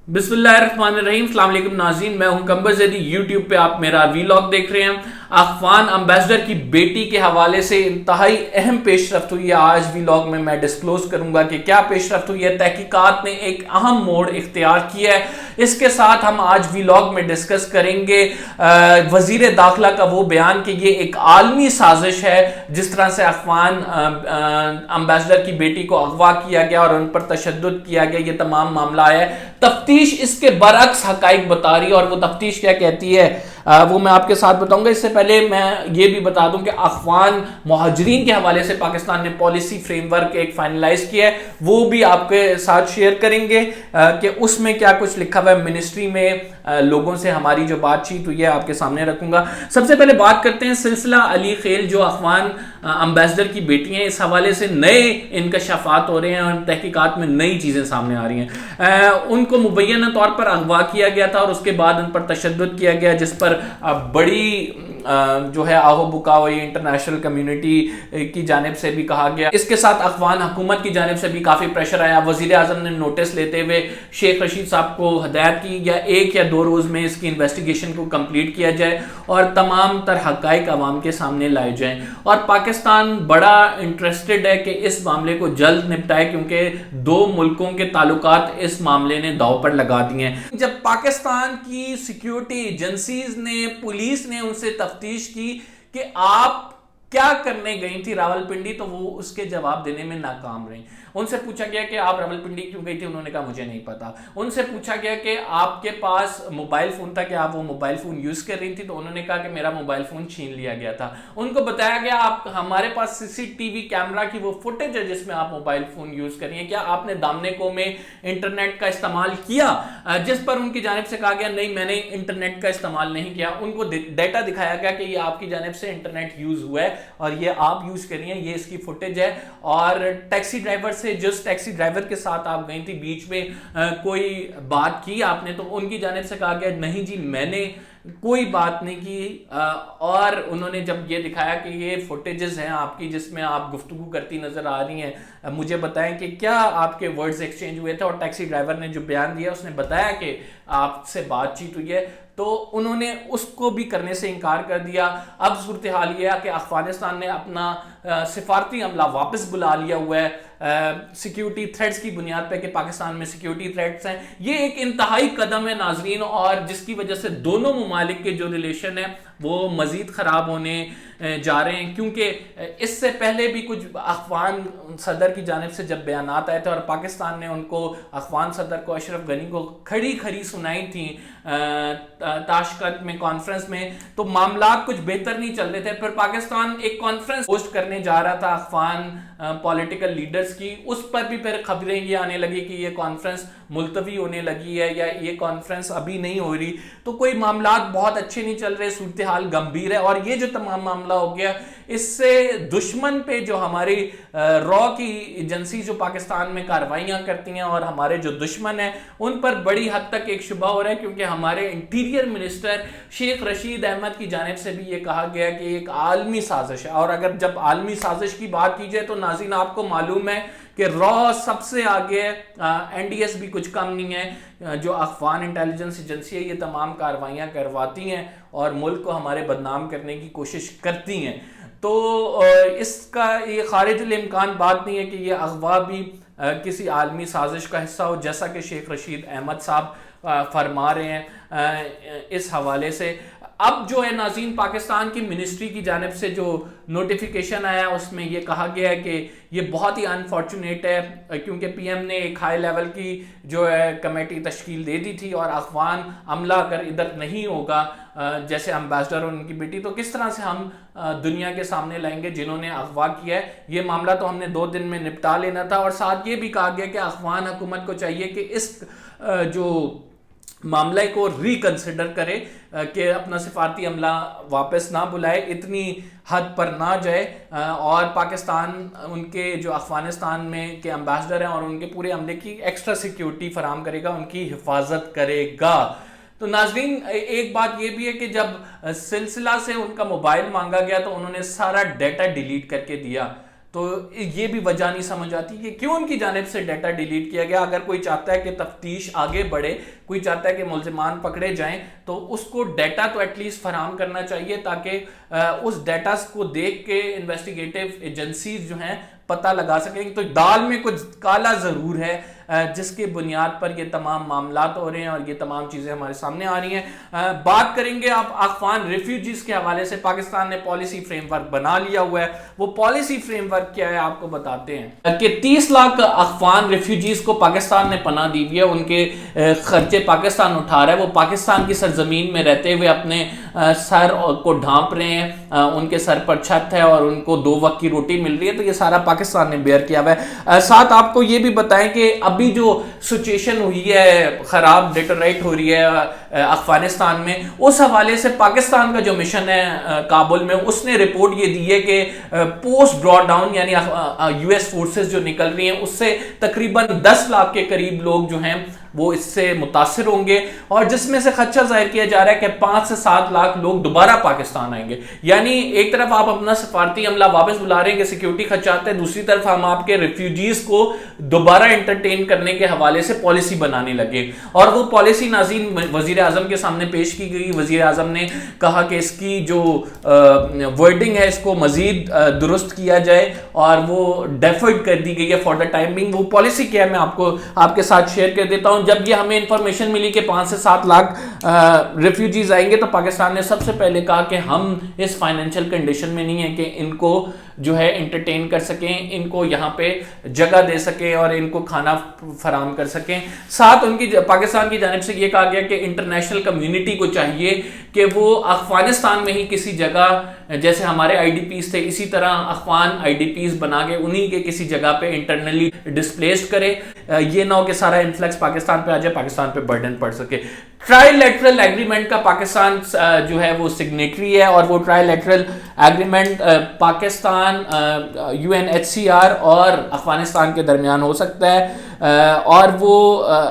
बिस्मिल्लाहिर्रहमानिर्रहीम। अस्सलाम वालेकुम नाज़रीन, मैं हूं कंबर ज़ैदी। यूट्यूब पे आप मेरा वीलॉग देख रहे हैं। अफगान अम्बेसडर की बेटी के हवाले से इंतहाई अहम पेशरफ्त हुई है। आज वीलॉग में मैं डिस्क्लोज करूंगा कि क्या पेशरफ्त हुई है। तहकीकात ने एक अहम मोड़ इख्तियार किया है। इसके साथ हम आज वीलॉग में डिस्कस करेंगे वजीर दाखिला का वो बयान कि ये एक आलमी साजिश है, जिस तरह से अफगान अम्बेसडर की बेटी को अगवा किया गया और उन पर तशद्दुद किया गया। ये तमाम मामला है। तफ्तीश इसके बरअक्स हकाइक बता रही है, और वो तफ्तीश क्या कहती है वो मैं आपके साथ बताऊंगा। इससे पहले मैं ये भी बता दूं कि अफगान मुहाजिरीन के हवाले से पाकिस्तान ने पॉलिसी फ्रेमवर्क एक फाइनलाइज किया है, वो भी आपके साथ शेयर करेंगे कि उसमें क्या कुछ लिखा हुआ है। मिनिस्ट्री में लोगों से हमारी जो बातचीत हुई है आपके सामने रखूंगा। सबसे पहले बात करते हैं सिलसिला अली खेल, जो अफगान अम्बेसडर की बेटी हैं। इस हवाले से नए इंकशाफात हो रहे हैं और तहकीकात में नई चीज़ें सामने आ रही हैं। उनको मुबैना तौर पर अगवा किया गया था और उसके बाद उन पर तशद्दुद किया गया, जिस पर बड़ी जो है आहो बुकाओ इंटरनेशनल कम्युनिटी की जानिब से भी कहा गया। इसके साथ अफगान हुकूमत की जानिब से भी काफ़ी प्रेशर आया। वज़ीर आज़म ने नोटिस लेते हुए शेख रशीद साहब को हदायत की या 1 या 2 रोज़ में इसकी इन्वेस्टिगेशन को कंप्लीट किया जाए और तमाम तर हक़ाइक़ अवाम के सामने लाए जाएं। और पाकिस्तान बड़ा इंटरेस्टेड है कि इस मामले को जल्द निपटाए, क्योंकि 2 मुल्कों के ताल्लुकात इस मामले ने दांव पर लगा दिए हैं। जब पाकिस्तान की सिक्योरिटी एजेंसीज ने, पुलिस ने उनसे तफ्तीश की कि आप क्या करने गई थी रावलपिंडी, तो वो उसके जवाब देने में नाकाम रही। उनसे पूछा गया कि आप रावलपिंडी क्यों गई थी, उन्होंने कहा मुझे नहीं पता। उनसे पूछा गया कि आपके पास मोबाइल फोन था, कि आप वो मोबाइल फोन यूज कर रही थी, तो उन्होंने कहा कि मेरा मोबाइल फोन छीन लिया गया था। उनको बताया गया आप हमारे पास सीसीटीवी कैमरा की वो फुटेज है जिसमें आप मोबाइल फोन यूज कर रही हैं, क्या आपने दामने को में इंटरनेट का इस्तेमाल किया? जिस पर उनकी जानिब से कहा गया नहीं, मैंने इंटरनेट का इस्तेमाल नहीं किया। उनको डेटा दिखाया गया कि ये आपकी जानिब से इंटरनेट यूज हुआ है और ये आप यूज कर रही हैं, ये इसकी फुटेज है। और टैक्सी ड्राइवर से, जिस टैक्सी ड्राइवर के साथ आप गई थी, बीच में कोई बात की आपने? तो उनकी जानिब से कहा गया नहीं जी, मैंने कोई बात नहीं की। और उन्होंने जब ये दिखाया कि ये फुटेजेस हैं आपकी जिसमें आप गुफ्तगू करती नजर आ रही हैं, मुझे बताएं कि क्या आपके वर्ड्स एक्सचेंज हुए थे। और टैक्सी ड्राइवर ने जो बयान दिया उसने बताया कि आपसे बातचीत हुई है, तो उन्होंने उसको भी करने से इनकार कर दिया। अब सूरत हाल यह है कि अफगानिस्तान ने अपना सिफारती अमला वापस बुला लिया हुआ है सिक्योरिटी थ्रेट्स की बुनियाद पर कि पाकिस्तान में सिक्योरिटी थ्रेट्स हैं। ये एक इंतहाई कदम है नाजरीन, और जिसकी वजह से दोनों ममालिक के जो रिलेशन है वो मजीद ख़राब होने जा रहे हैं। क्योंकि इससे पहले भी कुछ अफगान सदर की जानिब से जब बयान आए थे और पाकिस्तान ने उनको, अफगान सदर को, अशरफ गनी को खड़ी खड़ी सुनाई थी ताशकंद में कॉन्फ्रेंस में, तो मामला कुछ बेहतर नहीं चल रहे थे। फिर पाकिस्तान एक कॉन्फ्रेंस होस्ट करने जा रहा था अफगान पॉलिटिकल लीडर्स की, उस पर भी फिर खबरें ये आने लगी कि ये कॉन्फ्रेंस मुलतवी होने लगी है या ये कॉन्फ्रेंस अभी नहीं हो रही। तो कोई मामला बहुत अच्छे नहीं चल रहे, सूरत हाल गंभीर है। और ये जो तमाम मामला हो गया, इससे दुश्मन पे जो हमारी रॉ की एजेंसी जो पाकिस्तान में कार्रवाइयां करती हैं और हमारे जो दुश्मन हैं उन पर बड़ी हद तक एक शुबा हो रहा है। क्योंकि हमारे इंटीरियर मिनिस्टर शेख रशीद अहमद की जानिब से भी ये कहा गया कि एक आलमी साजिश है। और अगर जब आलमी साजिश की बात की जाए तो नाज़रीन आपको मालूम है कि रॉ सबसे आगे है, एनडीएस भी कुछ कम नहीं है। जो अफगान इंटेलिजेंस एजेंसी है ये तमाम कार्रवाइयाँ करवाती हैं और मुल्क को हमारे बदनाम करने की कोशिश करती हैं। तो इसका ये खारिजुल इम्कान बात नहीं है कि ये अगवा भी किसी आलमी साजिश का हिस्सा हो, जैसा कि शेख रशीद अहमद साहब फरमा रहे हैं इस हवाले से। अब जो है नाज़रीन, पाकिस्तान की मिनिस्ट्री की जानिब से जो नोटिफिकेशन आया उसमें ये कहा गया है कि ये बहुत ही अनफॉर्चुनेट है, क्योंकि पीएम ने एक हाई लेवल की जो है कमेटी तश्कील दे दी थी, और अफगान अमला अगर इधर नहीं होगा जैसे अम्बेसडर और उनकी बेटी, तो किस तरह से हम दुनिया के सामने लाएंगे जिन्होंने अगवा किया है। ये मामला तो हमने 2 दिन में निपटा लेना था। और साथ ये भी कहा गया कि अफगान हुकूमत को चाहिए कि इस जो मामले को रिकंसिडर करे कि अपना सिफारती अमला वापस ना बुलाए, इतनी हद पर ना जाए, और पाकिस्तान उनके जो अफगानिस्तान में के अम्बेसडर हैं और उनके पूरे अमले की एक्स्ट्रा सिक्योरिटी फराम करेगा, उनकी हिफाजत करेगा। तो नाजरीन एक बात यह भी है कि जब सिलसिला से उनका मोबाइल मांगा गया तो उन्होंने सारा डाटा डिलीट करके दिया। تو یہ بھی وجہ نہیں سمجھ آتی کہ کیوں ان کی جانب سے ڈیٹا ڈیلیٹ کیا گیا. اگر کوئی چاہتا ہے کہ تفتیش آگے بڑھے, کوئی چاہتا ہے کہ ملزمان پکڑے جائیں, تو اس کو ڈیٹا تو ایٹ لیسٹ فراہم کرنا چاہیے تاکہ اس ڈیٹا کو دیکھ کے انویسٹیگیٹو ایجنسیز جو ہیں پتہ لگا سکیں. تو دال میں کچھ کالا ضرور ہے جس کی بنیاد پر یہ تمام معاملات ہو رہے ہیں اور یہ تمام چیزیں ہمارے سامنے آ رہی ہیں. بات کریں گے آپ افغان ریفیوجیز کے حوالے سے. پاکستان نے پالیسی فریم ورک بنا لیا ہوا ہے. وہ پالیسی فریم ورک کیا ہے آپ کو بتاتے ہیں کہ 30 لاکھ افغان ریفیوجیز کو پاکستان نے پناہ دی ہوئی ہے. ان کے خرچے پاکستان اٹھا رہا ہے. وہ پاکستان کی سرزمین میں رہتے ہوئے اپنے سر کو ڈھانپ رہے ہیں. ان کے سر پر چھت ہے اور ان کو 2 وقت کی روٹی مل رہی ہے. تو یہ سارا پاکستان نے بیئر کیا ہوا ہے. ساتھ آپ کو یہ بھی بتائیں کہ ابھی جو سچویشن ہوئی ہے, خراب ڈیٹرائٹ ہو رہی ہے افغانستان میں, اس حوالے سے پاکستان کا جو مشن ہے کابل میں, اس نے رپورٹ یہ دی ہے کہ پوسٹ ڈرا ڈاؤن یعنی یو ایس فورسز جو نکل رہی ہیں اس سے تقریباً 10 لاکھ کے قریب لوگ جو ہیں وہ اس سے متاثر ہوں گے, اور جس میں سے خدشہ ظاہر کیا جا رہا ہے کہ 5 سے 7 لاکھ لوگ دوبارہ پاکستان آئیں گے. یعنی ایک طرف آپ اپنا سفارتی عملہ واپس بلا رہے ہیں کہ سیکیورٹی خدشات ہیں, دوسری طرف ہم آپ کے ریفیوجیز کو دوبارہ انٹرٹین کرنے کے حوالے سے پالیسی بنانے لگے. اور وہ پالیسی ناظرین وزیر اعظم کے سامنے پیش کی گئی. وزیر اعظم نے کہا کہ اس کی جو ورڈنگ ہے اس کو مزید درست کیا جائے اور وہ ڈیفرڈ کر دی گئی ہے فار دا ٹائم بینگ. وہ پالیسی کیا ہے میں آپ کے ساتھ شیئر کر دیتا ہوں. جب یہ ہمیں انفارمیشن ملی کہ 5 سے 7 لاکھ ریفیوجیز آئیں گے تو پاکستان نے سب سے پہلے کہا کہ ہم اس فائنینشیل کنڈیشن میں نہیں ہیں کہ ان کو جو ہے انٹرٹین کر سکیں, ان کو یہاں پہ جگہ دے سکیں اور ان کو کھانا فراہم کر سکیں. ساتھ ان کی پاکستان کی جانب سے یہ کہا گیا کہ انٹرنیشنل کمیونٹی کو چاہیے کہ وہ افغانستان میں ہی کسی جگہ, جیسے ہمارے آئی ڈی پیز تھے اسی طرح افغان آئی ڈی پیز بنا کے انہی کے کسی جگہ پہ انٹرنلی ڈسپلیسڈ کرے. یہ نہ ہو کہ سارا انفلکس پاکستان پہ آ جائے, پاکستان پہ برڈن پڑ سکے. ٹرائی لیٹرل ایگریمنٹ کا پاکستان جو ہے وہ سگنیٹری ہے, اور وہ trilateral agreement Pakistan, U N H C R اور افغانستان کے درمیان ہو سکتا ہے. اور وہ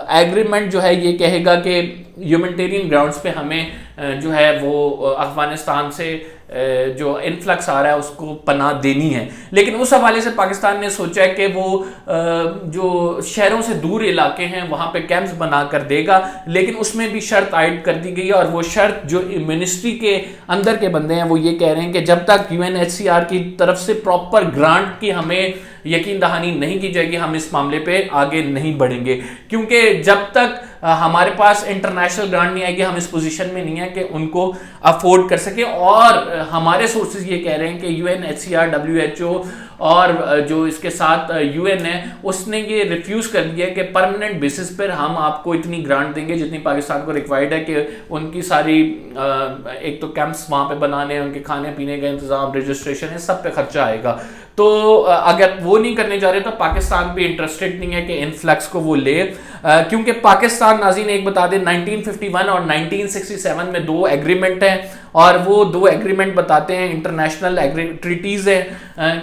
ایگریمنٹ جو ہے یہ کہے گا کہ ہیومنٹیرین گراؤنڈز پہ ہمیں جو ہے وہ افغانستان سے جو انفلکس آ رہا ہے اس کو پناہ دینی ہے. لیکن اس حوالے سے پاکستان نے سوچا ہے کہ وہ جو شہروں سے دور علاقے ہیں وہاں پہ کیمپس بنا کر دے گا, لیکن اس میں بھی شرط عائد کر دی گئی ہے. اور وہ شرط جو منسٹری کے اندر کے بندے ہیں وہ یہ کہہ رہے ہیں کہ جب تک U N H C R کی طرف سے پراپر گرانٹ کی ہمیں یقین دہانی نہیں کی جائے گی ہم اس معاملے پہ آگے نہیں بڑھیں گے. کیونکہ جب تک ہمارے پاس انٹرنیشنل گرانٹ نہیں آئے گی ہم اس پوزیشن میں نہیں ہیں کہ ان کو افورڈ کر سکیں. اور ہمارے سورسز یہ کہہ رہے ہیں کہ U N H C R, W H O اور جو اس کے ساتھ یو این ہے اس نے یہ ریفیوز کر دیا کہ پرماننٹ بیسس پر ہم آپ کو اتنی گرانٹ دیں گے جتنی پاکستان کو ریکوائرڈ ہے کہ ان کی ساری ایک تو کیمپس وہاں پہ بنانے ہیں, ان کے کھانے پینے کا انتظام, رجسٹریشن ہے, سب پہ خرچہ آئے گا. تو اگر وہ نہیں کرنے جا رہے تو پاکستان بھی انٹرسٹڈ نہیں ہے کہ انفلکس کو وہ لے, کیونکہ پاکستان ناظرین ایک بتا دیں 1951 اور 1967 میں 2 ایگریمنٹ ہیں, اور وہ 2 ایگریمنٹ بتاتے ہیں انٹرنیشنل ٹریٹیز ہیں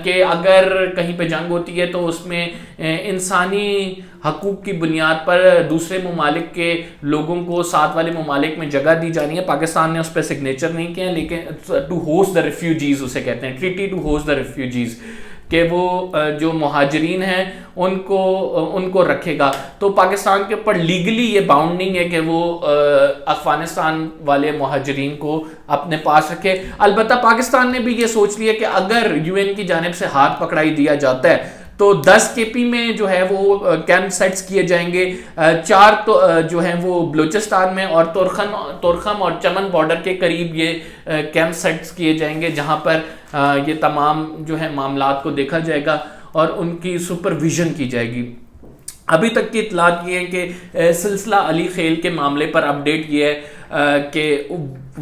کہ اگر کہیں پہ جنگ ہوتی ہے تو اس میں انسانی حقوق کی بنیاد پر دوسرے ممالک کے لوگوں کو ساتھ والے ممالک میں جگہ دی جانی ہے. پاکستان نے اس پہ سگنیچر نہیں کیا, لیکن ٹو ہوسٹ دا ریفیوجیز اسے کہتے ہیں, treaty to host the refugees, کہ وہ جو مہاجرین ہیں ان کو رکھے گا. تو پاکستان کے اوپر لیگلی یہ باؤنڈ نہیں ہے کہ وہ افغانستان والے مہاجرین کو اپنے پاس رکھے. البتہ پاکستان نے بھی یہ سوچ لیا کہ اگر یو این کی جانب سے ہاتھ پکڑائی دیا جاتا ہے تو 10 کے پی میں جو ہے وہ کیمپ سیٹس کیے جائیں گے, 4 تو جو ہیں وہ بلوچستان میں اور تورخم اور چمن بارڈر کے قریب یہ کیمپ سیٹس کیے جائیں گے جہاں پر یہ تمام جو ہے معاملات کو دیکھا جائے گا اور ان کی سپرویژن کی جائے گی. ابھی تک کی اطلاعات یہ ہیں کہ سلسلہ علی خیل کے معاملے پر اپڈیٹ یہ ہے کہ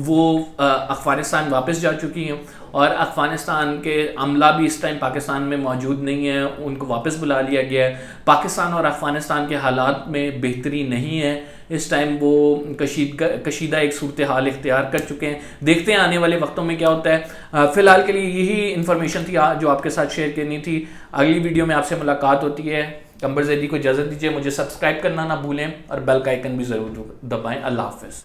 وہ افغانستان واپس جا چکی ہیں اور افغانستان کے عملہ بھی اس ٹائم پاکستان میں موجود نہیں ہے, ان کو واپس بلا لیا گیا ہے. پاکستان اور افغانستان کے حالات میں بہتری نہیں ہے اس ٹائم, وہ کشیدہ ایک صورتحال اختیار کر چکے ہیں. دیکھتے ہیں آنے والے وقتوں میں کیا ہوتا ہے. فی الحال کے لیے یہی انفارمیشن تھی جو آپ کے ساتھ شیئر کرنی تھی. اگلی ویڈیو میں آپ سے ملاقات ہوتی ہے. قمر زیدی کو اجازت دیجیے, مجھے سبسکرائب کرنا نہ بھولیں اور بیل کا آئیکن بھی ضرور دبائیں. اللہ حافظ.